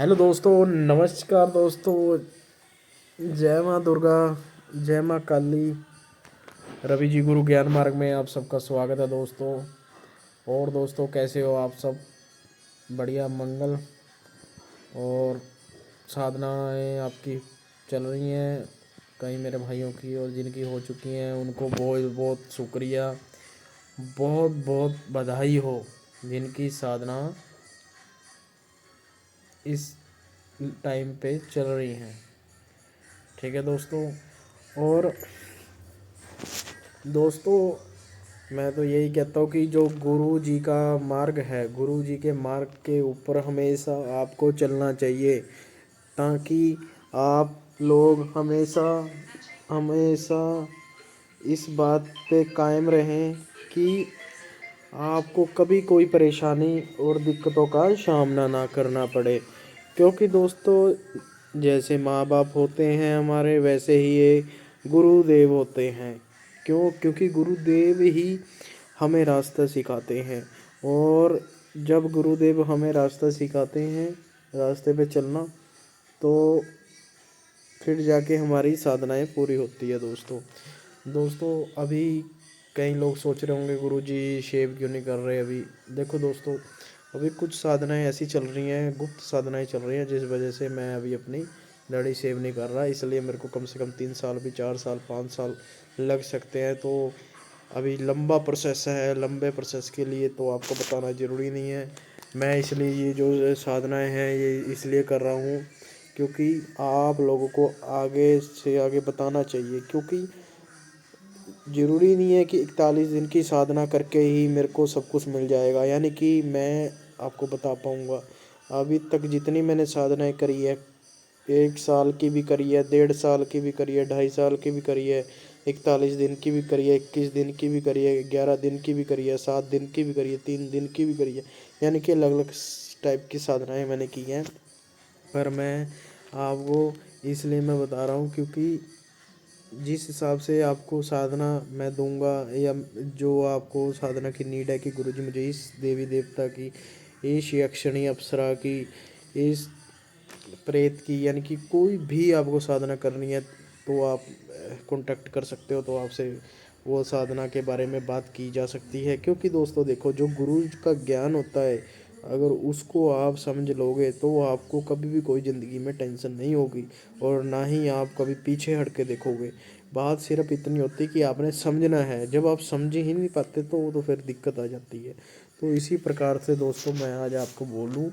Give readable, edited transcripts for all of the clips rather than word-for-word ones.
Hello दोस्तों, नमस्कार दोस्तों। जय माँ दुर्गा, जय माँ काली। रवि जी गुरु ज्ञान मार्ग में आप सबका स्वागत है दोस्तों। और दोस्तों, कैसे हो आप सब? बढ़िया, मंगल और साधनाएं आपकी चल रही हैं। कई मेरे भाइयों की और जिनकी हो चुकी हैं उनको बहुत बहुत शुक्रिया, बहुत बहुत बधाई हो जिनकी साधना इस टाइम पे चल रही हैं। ठीक है दोस्तों। और दोस्तों, मैं तो यही कहता हूँ कि जो गुरु जी का मार्ग है, गुरु जी के मार्ग के ऊपर हमेशा आपको चलना चाहिए, ताकि आप लोग हमेशा हमेशा इस बात पे कायम रहें कि आपको कभी कोई परेशानी और दिक्कतों का सामना ना करना पड़े। क्योंकि दोस्तों, जैसे माँ बाप होते हैं हमारे, वैसे ही ये गुरुदेव होते हैं। क्योंकि गुरुदेव ही हमें रास्ता सिखाते हैं। और जब गुरुदेव हमें रास्ता सिखाते हैं, रास्ते पे चलना, तो फिर जाके हमारी साधनाएं पूरी होती है दोस्तों। दोस्तों, अभी कई लोग सोच रहे होंगे गुरुजी शेव क्यों नहीं कर रहे अभी। देखो दोस्तों, अभी कुछ साधनाएं ऐसी चल रही हैं, गुप्त साधनाएं चल रही हैं, जिस वजह से मैं अभी अपनी दाढ़ी शेव नहीं कर रहा। इसलिए मेरे को कम से कम 3 साल भी, 4 साल, 5 साल लग सकते हैं। तो अभी लंबा प्रोसेस है। लंबे प्रोसेस के लिए तो आपको बताना ज़रूरी नहीं है। मैं इसलिए ये जो साधनाएं हैं ये इसलिए कर रहा हूँ क्योंकि आप लोगों को आगे से आगे बताना चाहिए। क्योंकि ज़रूरी नहीं है कि 41 दिन की साधना करके ही मेरे को सब कुछ मिल जाएगा, यानी कि मैं आपको बता पाऊँगा। अभी तक जितनी मैंने साधनाएं करी है, 1 साल की भी करी है, 1.5 साल की भी करी है, 2.5 साल की भी करी है, 41 दिन की भी करी है, 21 दिन की भी करी है, 11 दिन की भी करी है, 7 दिन की भी करी है, 3 दिन की भी करी है। यानी कि अलग अलग टाइप की साधनाएं मैंने की हैं। पर मैं आपको इसलिए मैं बता रहा हूँ क्योंकि जिस हिसाब से आपको साधना मैं दूंगा, या जो आपको साधना की नीड है कि गुरुजी मुझे इस देवी देवता की, इस यक्षिणी अप्सरा की, इस प्रेत की, यानी कि कोई भी आपको साधना करनी है तो आप कांटेक्ट कर सकते हो। तो आपसे वो साधना के बारे में बात की जा सकती है। क्योंकि दोस्तों देखो, जो गुरु का ज्ञान होता है, अगर उसको आप समझ लोगे तो आपको कभी भी कोई ज़िंदगी में टेंशन नहीं होगी, और ना ही आप कभी पीछे हट के देखोगे। बात सिर्फ इतनी होती है कि आपने समझना है। जब आप समझ ही नहीं पाते तो फिर दिक्कत आ जाती है। तो इसी प्रकार से दोस्तों, मैं आज आपको बोलूँ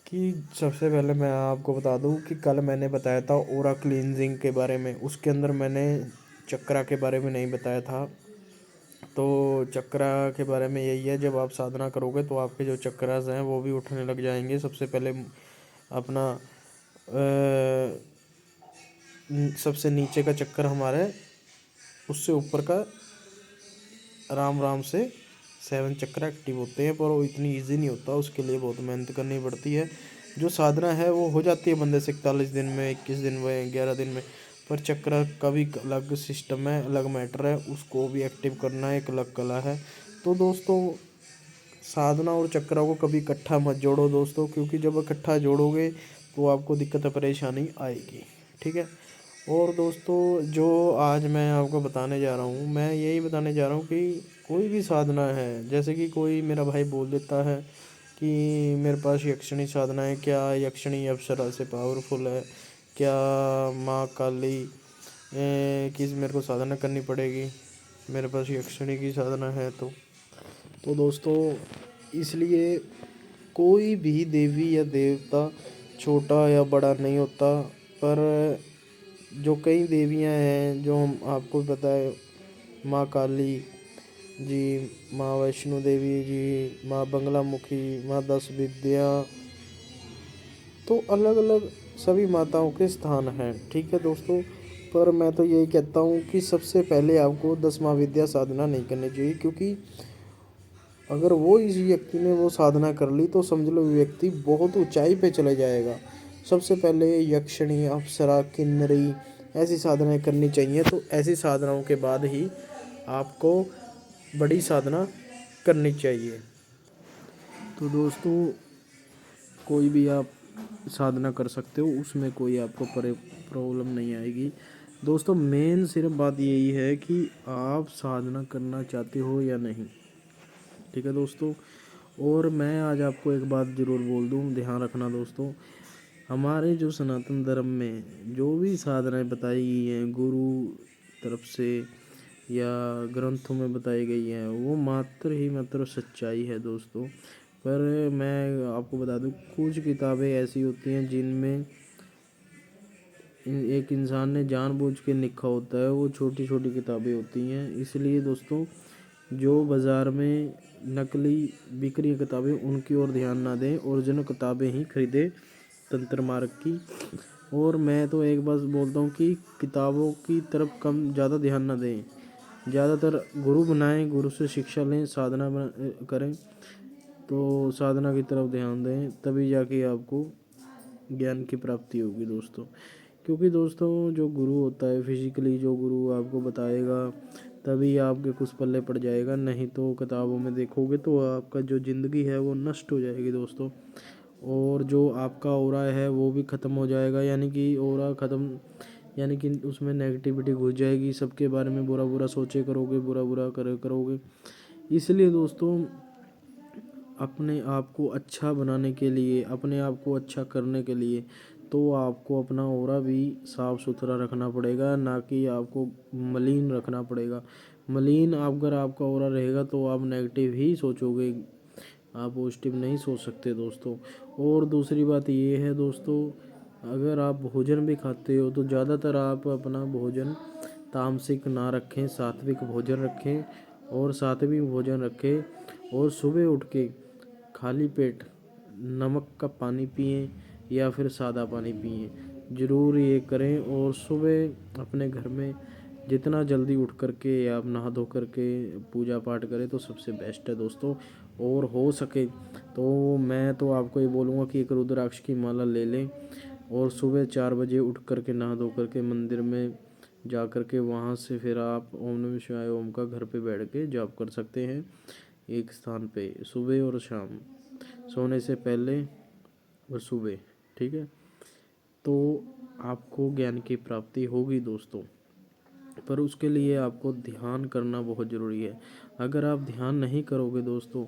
कि सबसे पहले मैं आपको बता दूं कि कल मैंने बताया था ओरा क्लींजिंग के बारे में। उसके अंदर मैंने चक्रा के बारे में नहीं बताया था। तो चक्रा के बारे में यही है, जब आप साधना करोगे तो आपके जो चक्रास हैं वो भी उठने लग जाएंगे। सबसे पहले अपना सबसे नीचे का चक्कर हमारा है, उससे ऊपर का आराम आराम से 7 चक्र एक्टिव होते हैं। पर वो इतनी इजी नहीं होता, उसके लिए बहुत मेहनत करनी पड़ती है। जो साधना है वो हो जाती है बंदे से 41 दिन में, 21 दिन में, 11 दिन में। पर चक्र का भी अलग सिस्टम है, अलग मैटर है, उसको भी एक्टिव करना एक अलग कला है। तो दोस्तों, साधना और चक्र को कभी इकट्ठा मत जोड़ो दोस्तों, क्योंकि जब इकट्ठा जोड़ोगे तो आपको दिक्कत परेशानी आएगी। ठीक है। और दोस्तों, जो आज मैं आपको बताने जा रहा हूँ, मैं यही बताने जा रहा हूँ कि कोई भी साधना है, जैसे कि कोई मेरा भाई बोल देता है कि मेरे पास यक्षिणी साधना है, क्या यक्षिणी अप्सरा से पावरफुल है, क्या माँ काली की मेरे को साधना करनी पड़ेगी, मेरे पास यक्षिणी की साधना है। तो दोस्तों, इसलिए कोई भी देवी या देवता छोटा या बड़ा नहीं होता। पर जो कई देवियां हैं जो हम आपको पता है, माँ काली जी, माँ वैष्णो देवी जी, माँ बंगला मुखी, माँ 10 विद्या, तो अलग अलग सभी माताओं के स्थान हैं। ठीक है दोस्तों। पर मैं तो यही कहता हूँ कि सबसे पहले आपको 10वां विद्या साधना नहीं करनी चाहिए, क्योंकि अगर वो इस व्यक्ति ने वो साधना कर ली तो समझ लो व्यक्ति बहुत ऊंचाई पे चले जाएगा। सबसे पहले यक्षिणी अप्सरा किन्नरी ऐसी साधनाएं करनी चाहिए। तो ऐसी साधनाओं के बाद ही आपको बड़ी साधना करनी चाहिए। तो दोस्तों, कोई भी आप साधना कर सकते हो, उसमें कोई आपको प्रॉब्लम नहीं आएगी दोस्तों। मेन सिर्फ बात यही है कि आप साधना करना चाहते हो या नहीं, ठीक है दोस्तों। और मैं आज आपको एक बात ज़रूर बोल दूँ, ध्यान रखना दोस्तों, हमारे जो सनातन धर्म में जो भी साधनाएं बताई गई हैं गुरु तरफ से या ग्रंथों में बताई गई हैं, वो मात्र ही मात्र सच्चाई है दोस्तों। पर मैं आपको बता दूं, कुछ किताबें ऐसी होती हैं जिनमें एक इंसान ने जानबूझ के लिखा होता है, वो छोटी छोटी किताबें होती हैं। इसलिए दोस्तों, जो बाज़ार में नकली बिक रही किताबें उनकी ओर ध्यान ना दें, ओरिजिनल किताबें ही खरीदें तंत्र मार्ग की। और मैं तो एक बात बोलता हूँ कि किताबों की तरफ कम ज़्यादा ध्यान ना दें, ज़्यादातर गुरु बनाएं, गुरु से शिक्षा लें, साधना करें, तो साधना की तरफ ध्यान दें, तभी जाके आपको ज्ञान की प्राप्ति होगी दोस्तों। क्योंकि दोस्तों, जो गुरु होता है फिजिकली, जो गुरु आपको बताएगा तभी आपके कुछ पल्ले पड़ जाएगा, नहीं तो किताबों में देखोगे तो आपका जो ज़िंदगी है वो नष्ट हो जाएगी दोस्तों। और जो आपका ऑरा है वो भी ख़त्म हो जाएगा, यानी कि ऑरा ख़त्म, यानी कि उसमें नेगेटिविटी घुस जाएगी, सबके बारे में बुरा बुरा सोचे करोगे, बुरा बुरा करोगे। इसलिए दोस्तों, अपने आप को अच्छा बनाने के लिए, अपने आप को अच्छा करने के लिए तो आपको अपना ऑरा भी साफ़ सुथरा रखना पड़ेगा, ना कि आपको मलिन रखना पड़ेगा। मलिन अगर आपका ऑरा रहेगा तो आप नेगेटिव ही सोचोगे, आप पॉजिटिव नहीं सोच सकते दोस्तों। और दूसरी बात ये है दोस्तों, अगर आप भोजन भी खाते हो तो ज़्यादातर आप अपना भोजन तामसिक ना रखें, सात्विक भोजन रखें, और सात्विक भोजन रखें। और सुबह उठ के खाली पेट नमक का पानी पिएं या फिर सादा पानी पिएं, ज़रूर ये करें। और सुबह अपने घर में जितना जल्दी उठ करके आप नहा धो करके पूजा पाठ करें तो सबसे बेस्ट है दोस्तों। और हो सके तो मैं तो आपको ये बोलूँगा कि एक रुद्राक्ष की माला ले लें, और सुबह 4 बजे उठ करके नहा धो करके मंदिर में जा कर के वहाँ से फिर आप ओम नमः शिवाय ओम का घर पे बैठ के जाप कर सकते हैं एक स्थान पे, सुबह और शाम, सोने से पहले और सुबह, ठीक है। तो आपको ज्ञान की प्राप्ति होगी दोस्तों, पर उसके लिए आपको ध्यान करना बहुत ज़रूरी है। अगर आप ध्यान नहीं करोगे दोस्तों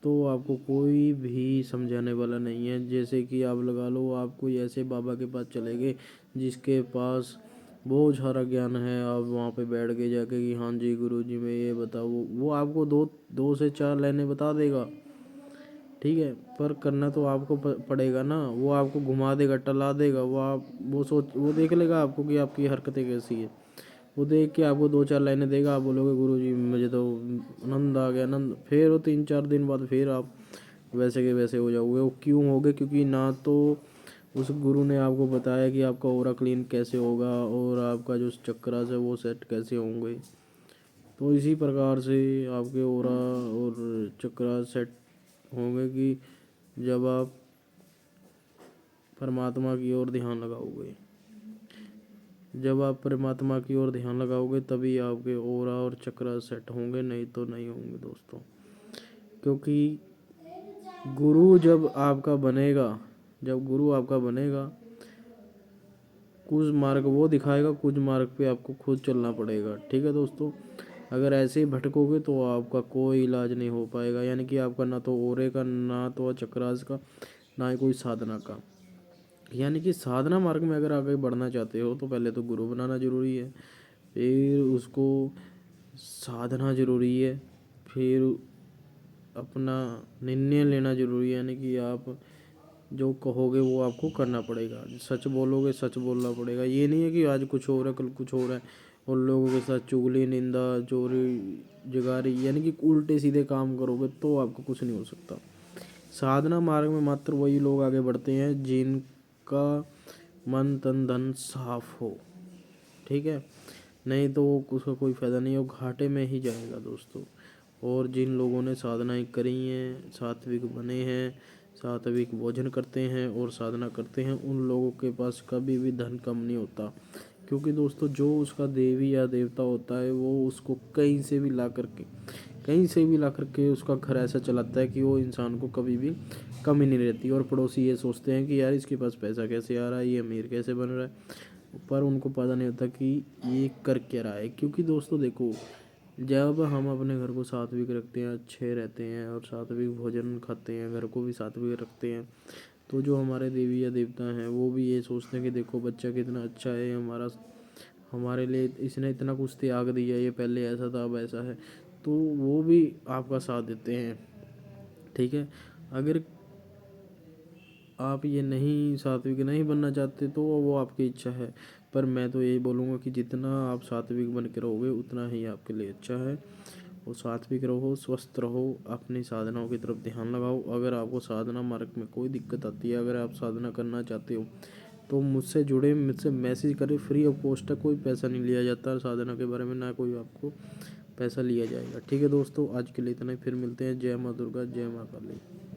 तो आपको कोई भी समझाने वाला नहीं है। जैसे कि आप लगा लो, आप कोई ऐसे बाबा के पास चले गए जिसके पास बहुत सारा ज्ञान है, आप वहाँ पे बैठ के जाके कि हाँ जी गुरु जी मैं ये बताओ, वो आपको दो से चार लाइनें बता देगा, ठीक है, पर करना तो आपको पड़ेगा ना। वो आपको घुमा देगा, टला देगा, वो देख लेगा आपको कि आपकी हरकतें कैसी है, वो देख के आपको 2-4 लाइनें देगा, आप बोलोगे गुरु जी मुझे तो आनंद आ गया, आनंद। फिर वो 3-4 दिन बाद फिर आप वैसे के वैसे हो जाओगे। वो क्यों होगे? क्योंकि ना तो उस गुरु ने आपको बताया कि आपका ऑरा क्लीन कैसे होगा और आपका जो चक्रास है वो सेट कैसे होंगे। तो इसी प्रकार से आपके ऑरा और चक्रास सेट होंगे कि जब आप परमात्मा की ओर ध्यान लगाओगे, जब आप परमात्मा की ओर ध्यान लगाओगे तभी आपके ऑरा और चक्र सेट होंगे, नहीं तो नहीं होंगे दोस्तों। क्योंकि गुरु जब आपका बनेगा, जब गुरु आपका बनेगा, कुछ मार्ग वो दिखाएगा, कुछ मार्ग पे आपको खुद चलना पड़ेगा, ठीक है दोस्तों। अगर ऐसे ही भटकोगे तो आपका कोई इलाज नहीं हो पाएगा, यानी कि आपका ना तो ओरे का, ना तो चक्रास का, ना ही कोई साधना का। यानी कि साधना मार्ग में अगर आगे बढ़ना चाहते हो तो पहले तो गुरु बनाना ज़रूरी है, फिर उसको साधना ज़रूरी है, फिर अपना निर्णय लेना ज़रूरी है, यानी कि आप जो कहोगे वो आपको करना पड़ेगा, सच बोलोगे, सच बोलना पड़ेगा। ये नहीं है कि आज कुछ और है कल कुछ और है, और लोगों के साथ चुगली, निंदा, चोरी, जगारी, यानी कि उल्टे सीधे काम करोगे तो आपको कुछ नहीं हो सकता। साधना मार्ग में मात्र वही लोग आगे बढ़ते हैं जिनका मन तन धन साफ हो, ठीक है, नहीं तो उसका कोई फ़ायदा नहीं है, वो घाटे में ही जाएगा दोस्तों। और जिन लोगों ने साधनाएँ करी हैं, सात्विक बने हैं, सात्विक भोजन करते हैं और साधना करते हैं, उन लोगों के पास कभी भी धन कम नहीं होता। क्योंकि दोस्तों, जो उसका देवी या देवता होता है वो उसको कहीं से भी ला करके, कहीं से भी ला करके उसका घर ऐसा चलाता है कि वो इंसान को कभी भी कमी नहीं रहती। और पड़ोसी ये सोचते हैं कि यार इसके पास पैसा कैसे आ रहा है, ये अमीर कैसे बन रहा है, पर उनको पता नहीं होता कि ये कर क्या रहा है। क्योंकि दोस्तों देखो, जब हम अपने घर को सात्विक रखते हैं, अच्छे रहते हैं और सात्विक भोजन खाते हैं, घर को भी सात्विक रखते हैं, तो जो हमारे देवी या देवता हैं वो भी ये सोचते हैं कि देखो बच्चा कितना अच्छा है, हमारे लिए इसने इतना कुछ त्याग दिया, ये पहले ऐसा था अब ऐसा है, तो वो भी आपका साथ देते हैं। ठीक है, अगर आप ये नहीं सात्विक नहीं बनना चाहते तो वो आपकी इच्छा है, पर मैं तो यही बोलूँगा कि जितना आप सात्विक बन के रहोगे उतना ही आपके लिए अच्छा है। और सात्विक रहो, स्वस्थ रहो, अपनी साधनाओं की तरफ ध्यान लगाओ। अगर आपको साधना मार्ग में कोई दिक्कत आती है, अगर आप साधना करना चाहते हो तो मुझसे जुड़े, मुझसे मैसेज करें, फ्री ऑफ कॉस्ट है, कोई पैसा नहीं लिया जाता साधना के बारे में, ना कोई आपको पैसा लिया जाएगा। ठीक है दोस्तों, आज के लिए इतना ही, फिर मिलते हैं। जय माँ दुर्गा, जय माँ काली।